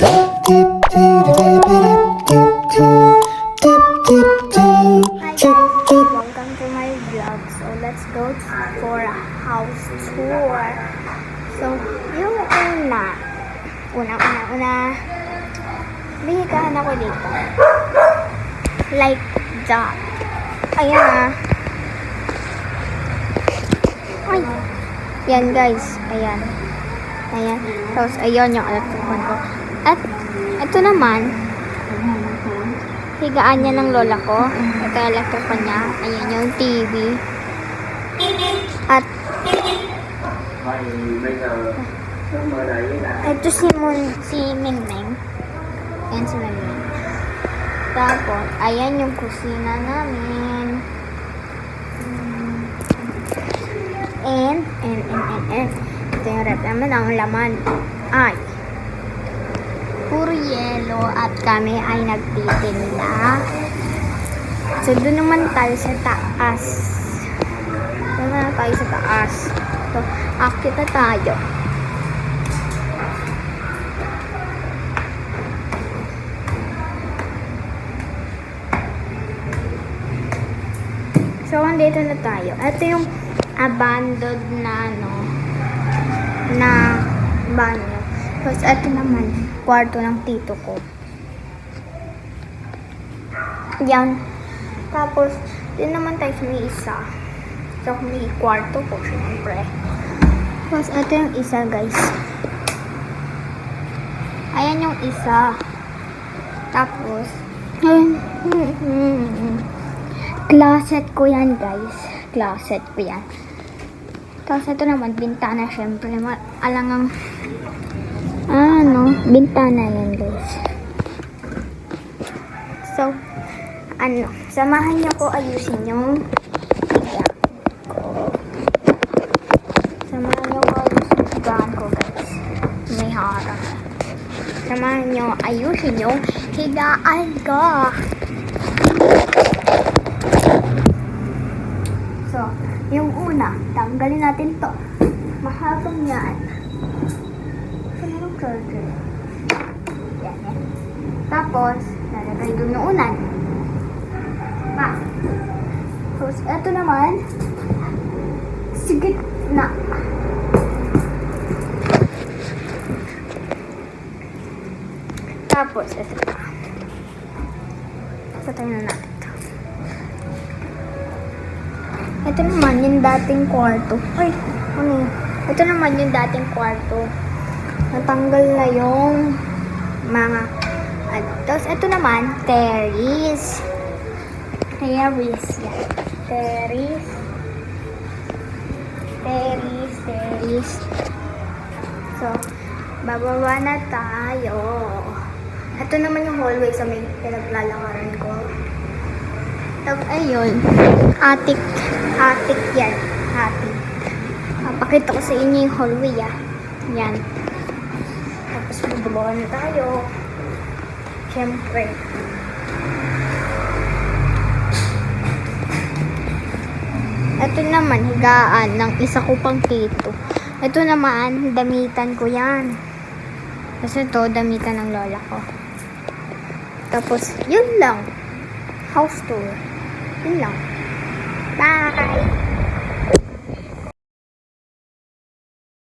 Welcome to my vlog. So let's go for a house tour. So yung una, bihikahan ako dito. Like that. Ayan ah. Ay. Yan guys. Ayan. Ayan. Tapos ayan yung electric ko. At ito naman, higaan niya ng lola ko. Ito yung electric fan niya. Ayan yung TV. At ito si Mingming. Ayan si Mingming. Tapos, ayan yung kusina namin. And. Ito yung rep namin. Ang laman ay puro yelo at kami ay nagtitinda. So, doon naman tayo sa taas. So, akit na tayo. So, andito na tayo. Ito yung abandoned na banyo. Tapos, ito naman, kwarto ng tito ko. Yan. Tapos, din naman tayo sa may isa. So, may kwarto ko, syempre. Tapos, ito yung isa, guys. Ayan yung isa. Tapos, closet ko yan, guys. Closet ko yan. Tapos, ito naman, bintana, syempre. Alangang, bintana yan, guys. So, samahan niyo ko ayusin yung higa ko. Samahan niyo ko ayusin yung higaan ko, guys. May harang. Samahan niyo ayusin yung higaan ko. So, yung una, tanggalin natin to. Mahabang yan. Saan yung charger? Yan. Tapos, nalagay doon yung unan. Tapos, eto naman, sigit na. Tapos, eto na. Patay na natin ito. Ito naman, yung dating kwarto. Ay, ano yun? Ito naman yung dating kwarto. Natanggal na yung mga tapos, ito naman, terrace. So, bababa na tayo. Ito naman yung hallway sa may pinaglalakaran ko. Tapos, ayun. Attic yan. Attic. Pakita ko sa inyo yung hallway, Yan. Tapos, bababa na tayo. Siyempre. Ito naman, higaan ng isa ko pang tito. Ito naman, damitan ko yan. Kasi ito, damitan ng lola ko. Tapos, yun lang. House tour. Yun lang. Bye!